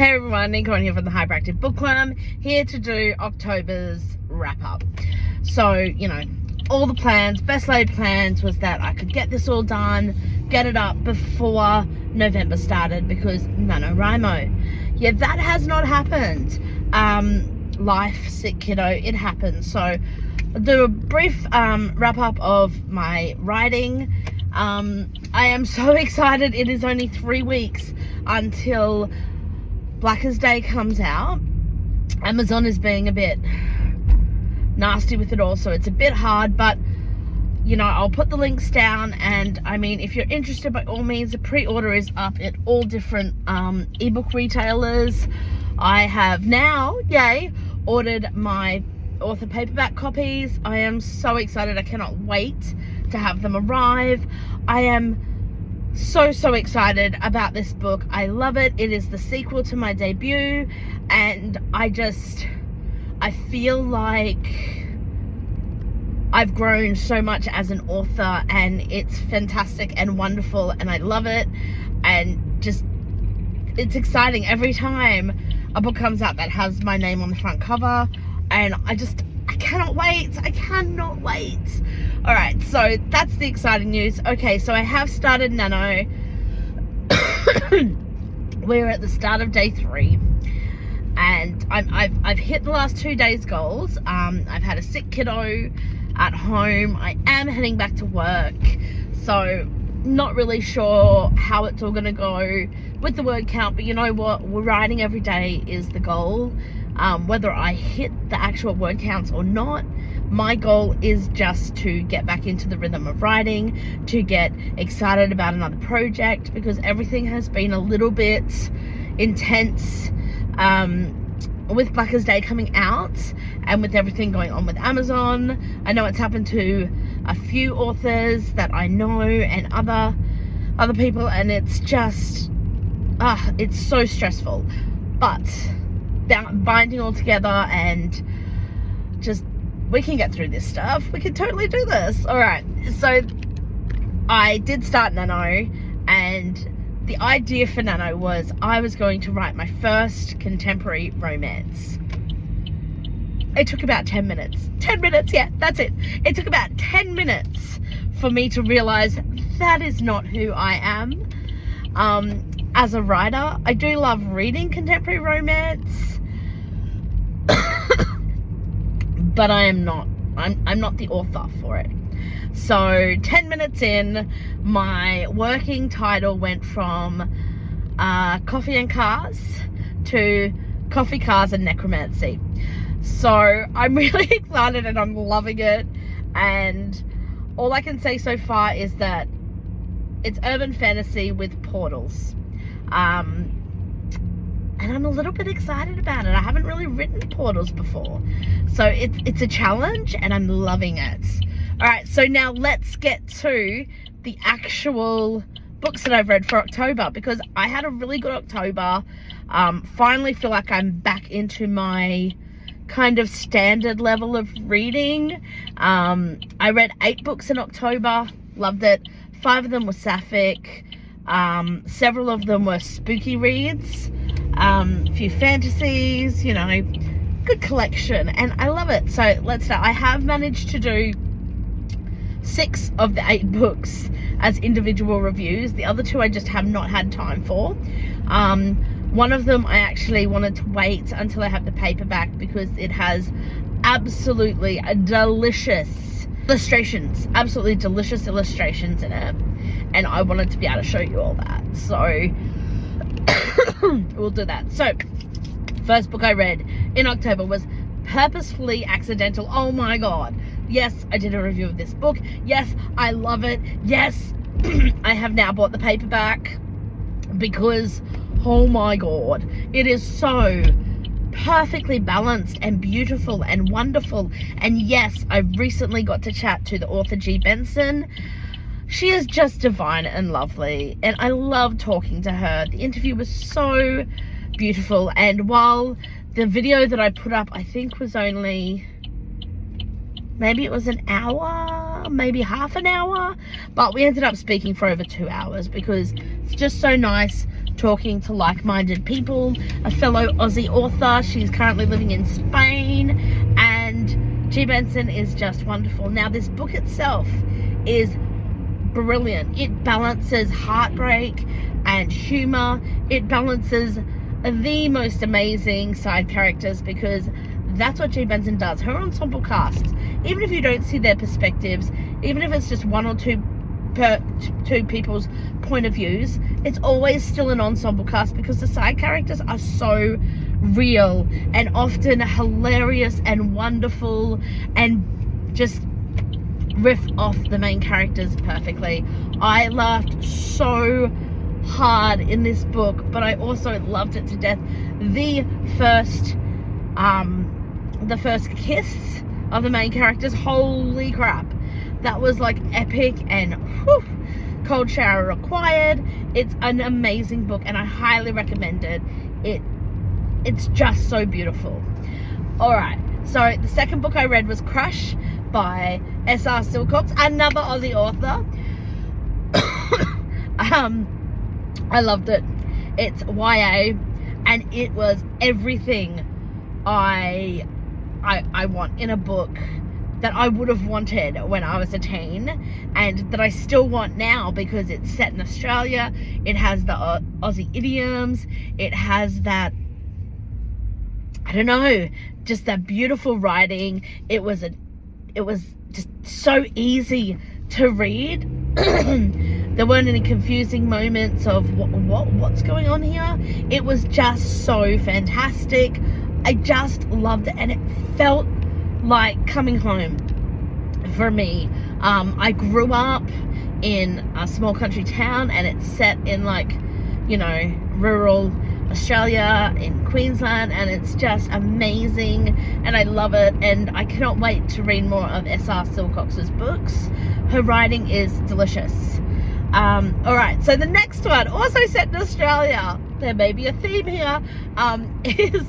Hey everyone, Neen here from the Hyperactive Book Club, here to do October's wrap up. So, you know, all the plans, best laid plans was that I could get this all done, get it up before November started because NaNoWriMo. Yeah, that has not happened. Life, sick kiddo, it happens. So I'll do a brief wrap up of my writing. I am so excited. It is only 3 weeks until Blackers Day comes out. Amazon is being a bit nasty with it all, so it's a bit hard, but you know, I'll put the links down, and I mean, if you're interested, by all means, the pre-order is up at all different ebook retailers. I have now, yay, ordered my author paperback copies. I am so excited. I cannot wait to have them arrive. I am so excited about this book. I love it. It is the sequel to my debut, and I feel like I've grown so much as an author, and it's fantastic and wonderful, and I love it. And just, it's exciting every time a book comes out that has my name on the front cover, and I cannot wait. I cannot wait. All right, so that's the exciting news. Okay, so I have started Nano. We're at the start of day 3, and I've hit the last 2 days' goals. I've had a sick kiddo at home. I am heading back to work, so not really sure how it's all gonna go with the word count, but you know what, we're writing every day is the goal. Whether I hit the actual word counts or not, my goal is just to get back into the rhythm of writing, to get excited about another project, because everything has been a little bit intense with Blackers Day coming out, and with everything going on with Amazon. I know it's happened to a few authors that I know and other people, and it's just it's so stressful, but binding all together, and just, we can get through this stuff. We can totally do this. All right, so I did start Nano, and the idea for Nano was I was going to write my first contemporary romance. It took about 10 minutes. 10 minutes, yeah, that's it. It took about 10 minutes for me to realize that is not who I am. As a writer, I do love reading contemporary romance, but I'm not the author for it. So 10 minutes in, my working title went from Coffee and Cars to Coffee, Cars and Necromancy. So I'm really excited and I'm loving it, and all I can say so far is that it's urban fantasy with portals. And I'm a little bit excited about it. I haven't really written portals before, so it's a challenge, and I'm loving it. All right, so now let's get to the actual books that I've read for October, because I had a really good October. Finally feel like I'm back into my kind of standard level of reading. I read 8 books in October, loved it. 5 of them were sapphic. Several of them were spooky reads, a few fantasies, you know, good collection, and I love it. So let's start. I have managed to do 6 of the 8 books as individual reviews. The other 2 I just have not had time for. One of them I actually wanted to wait until I have the paperback, because it has absolutely delicious illustrations, absolutely delicious illustrations in it, and I wanted to be able to show you all that, so we'll do that. So first book I read in October was Purposefully Accidental. Oh my god, yes, I did a review of this book. Yes, I love it. Yes, I have now bought the paperback, because oh my god, it is so perfectly balanced and beautiful and wonderful. And yes, I recently got to chat to the author G. Benson. She is just divine and lovely, and I love talking to her. The interview was so beautiful, and while the video that I put up, I think was only, maybe it was an hour, maybe half an hour, but we ended up speaking for over 2 hours, because it's just so nice talking to like-minded people, a fellow Aussie author. She's currently living in Spain, and G. Benson is just wonderful. Now, this book itself is brilliant. It balances heartbreak and humor. It balances the most amazing side characters, because that's what G. Benson does. Her ensemble cast, even if you don't see their perspectives, even if it's just one or two people's point of views, it's always still an ensemble cast, because the side characters are so real and often hilarious and wonderful and just riff off the main characters perfectly. I laughed so hard in this book, but I also loved it to death. The first kiss of the main characters, holy crap, that was like epic, and whew, cold shower required. It's an amazing book, and I highly recommend it. It's just so beautiful. All right, so the second book I read was Crush by S.R. Silcox, another Aussie author. I loved it. It's YA, and it was everything I want in a book that I would have wanted when I was a teen, and that I still want now, because it's set in Australia. It has the Aussie idioms. It has that, I don't know, just that beautiful writing. It was just so easy to read. There weren't any confusing moments of what's going on here. It was just so fantastic. I just loved it, and it felt like coming home for me. I grew up in a small country town, and it's set in, like, you know, rural Australia in Queensland, and it's just amazing, and I love it, and I cannot wait to read more of S.R. Silcox's books. Her writing is delicious. Alright, so the next one, also set in Australia, there may be a theme here, is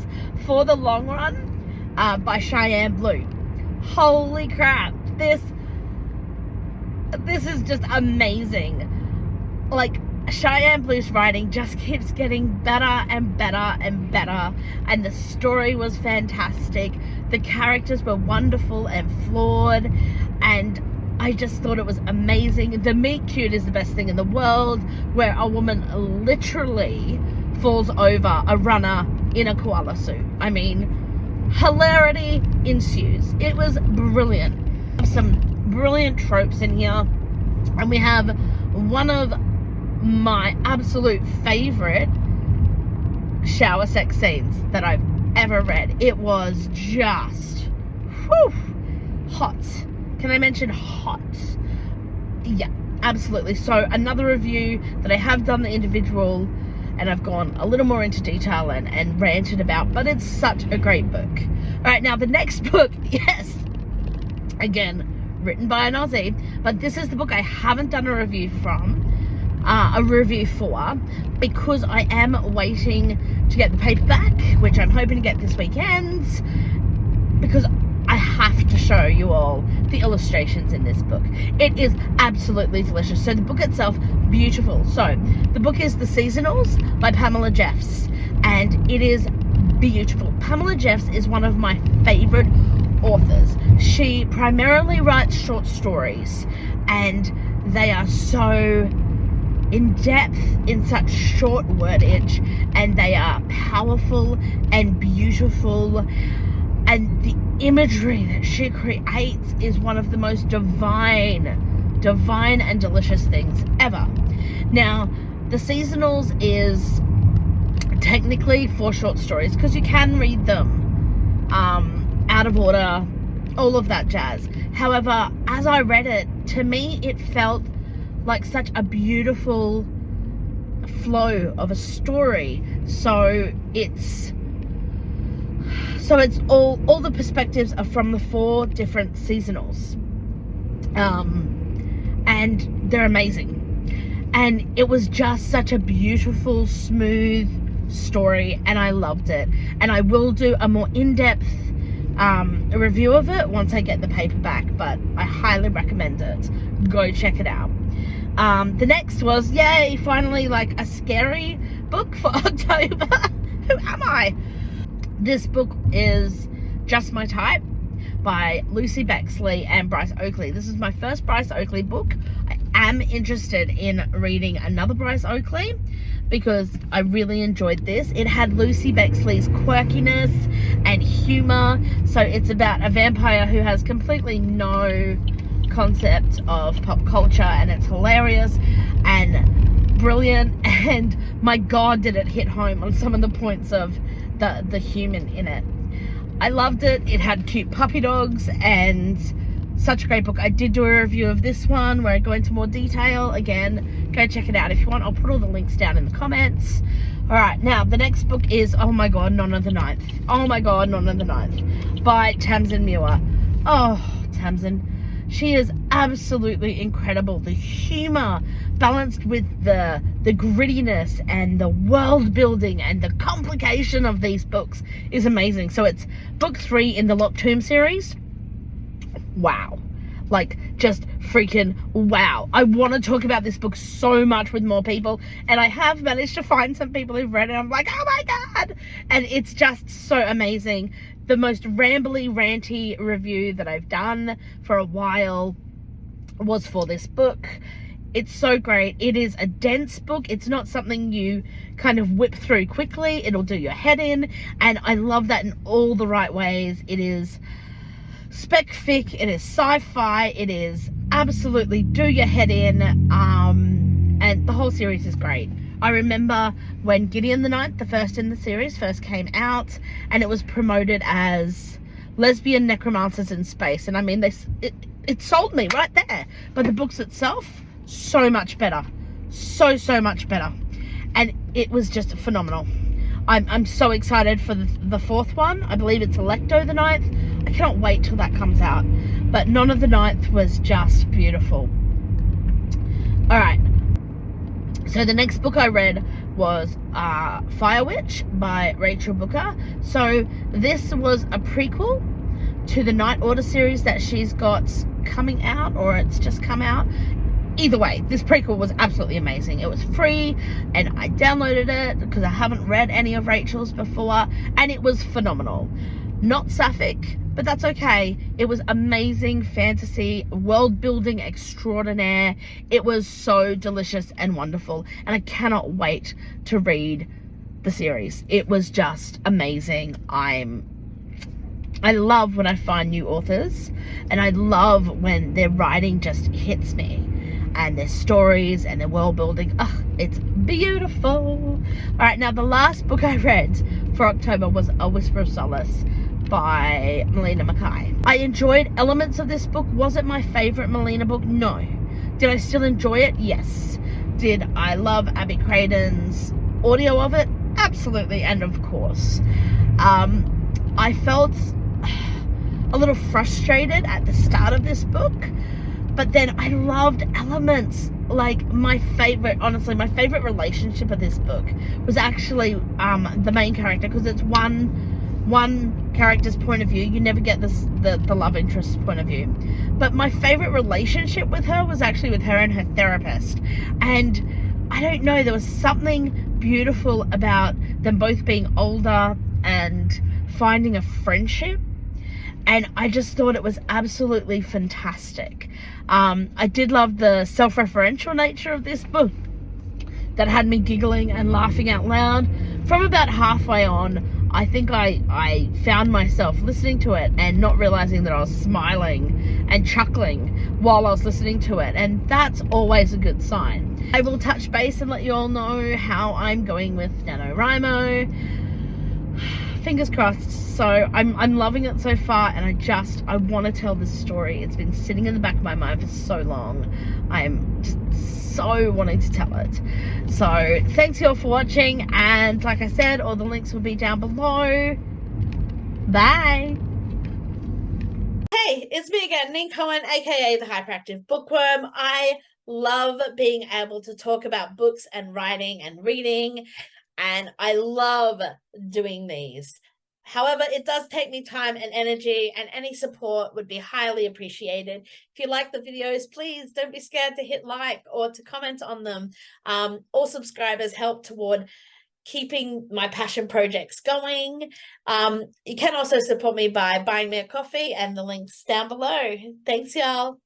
For the Long Run by Cheyenne Blue. Holy crap, this is just amazing. Like, Cheyenne Blue's writing just keeps getting better and better and better, and the story was fantastic. The characters were wonderful and flawed, and I just thought it was amazing. The meet cute is the best thing in the world, where a woman literally falls over a runner in a koala suit. I mean, hilarity ensues. It was brilliant. Some brilliant tropes in here, and we have one of my absolute favorite shower sex scenes that I've ever read. It was just whew, hot. Can I mention hot? Yeah, absolutely. So another review that I have done the individual, and I've gone a little more into detail and ranted about, but it's such a great book. All right, now the next book, yes, again, written by an Aussie, but this is the book I haven't done a review for, because I am waiting to get the paperback, which I'm hoping to get this weekend, because I have to show you all the illustrations in this book. It is absolutely delicious. So the book itself, beautiful. So the book is The Seasonals by Pamela Jeffs, and it is beautiful. Pamela Jeffs is one of my favorite authors. She primarily writes short stories, and they are so in depth, in such short wordage, and they are powerful and beautiful, and the imagery that she creates is one of the most divine and delicious things ever. Now, The Seasonals is technically 4 short stories, because you can read them out of order, all of that jazz. However, as I read it, to me it felt like such a beautiful flow of a story. So it's all the perspectives are from the 4 different seasonals, and they're amazing. And it was just such a beautiful, smooth story, and I loved it. And I will do a more in-depth review of it once I get the paperback, but I highly recommend it. Go check it out. The next was, yay, finally, like a scary book for October. Who am I? This book is Just My Type by Lucy Bexley and Bryce Oakley. This is my first Bryce Oakley book. I am interested in reading another Bryce Oakley because I really enjoyed this. It had Lucy Bexley's quirkiness and humor. So it's about a vampire who has completely no concept of pop culture, and it's hilarious and brilliant, and my god did it hit home on some of the points of the human in it. I loved it. It had cute puppy dogs and such a great book. I did do a review of this one where I go into more detail. Again, go check it out if you want. I'll put all the links down in the comments. All right, now the next book is, oh my god, None of the Ninth. Oh my god, None of the Ninth by Tamsin Muir. Oh, Tamsin. She is absolutely incredible. The humor balanced with the grittiness and the world building and the complication of these books is amazing. So it's book 3 in the Locked Tomb series. Wow. Like, just freaking wow. I want to talk about this book so much with more people, and I have managed to find some people who've read it. I'm like, oh my god. And it's just so amazing. The most rambly, ranty review that I've done for a while was for this book. It's so great. It is a dense book. It's not something you kind of whip through quickly. It'll do your head in, and I love that in all the right ways. It is spec fic, it is sci-fi, it is absolutely do your head in, and the whole series is great. I remember when Gideon the Ninth, the first in the series, first came out, and it was promoted as lesbian necromancers in space, and I mean, it sold me right there. But the books itself, so much better, so much better, and it was just phenomenal. I'm so excited for the 4th one. I believe it's Electo the Ninth. I cannot wait till that comes out. But None of the Ninth was just beautiful. All right. So the next book I read was Fire Witch by Rachel Booker. So this was a prequel to the Night Order series that she's got coming out, or it's just come out. Either way, this prequel was absolutely amazing. It was free, and I downloaded it because I haven't read any of Rachel's before, and it was phenomenal. Not sapphic, but that's okay. It was amazing fantasy, world building extraordinaire. It was so delicious and wonderful, and I cannot wait to read the series. It was just amazing. I love when I find new authors, and I love when their writing just hits me, and their stories and their world building. Oh, it's beautiful. All right, now the last book I read for October was A Whisper of Solace by Melina Mackay. I enjoyed elements of this book. Was it my favorite Melina book? No. Did I still enjoy it? Yes. Did I love Abby Craden's audio of it? Absolutely, and of course. I felt a little frustrated at the start of this book, but then I loved elements. Like, my favorite relationship of this book was actually the main character, because it's one character's point of view. You never get the love interest's point of view. But my favorite relationship with her was actually with her and her therapist. And I don't know, there was something beautiful about them both being older and finding a friendship. And I just thought it was absolutely fantastic. I did love the self-referential nature of this book that had me giggling and laughing out loud. From about halfway on, I think I found myself listening to it and not realizing that I was smiling and chuckling while I was listening to it. And that's always a good sign. I will touch base and let you all know how I'm going with NaNoWriMo. Fingers crossed. So I'm loving it so far, and I want to tell this story. It's been sitting in the back of my mind for so long. I'm just so wanting to tell it. So thanks y'all for watching, and like I said, all the links will be down below. Bye. Hey, it's me again, Neen Cohen, aka the Hyperactive Bookworm. I love being able to talk about books and writing and reading, and I love doing these. However, it does take me time and energy, and any support would be highly appreciated. If you like the videos, please don't be scared to hit like or to comment on them. All subscribers help toward keeping my passion projects going. You can also support me by buying me a coffee, and the link's down below. Thanks, y'all.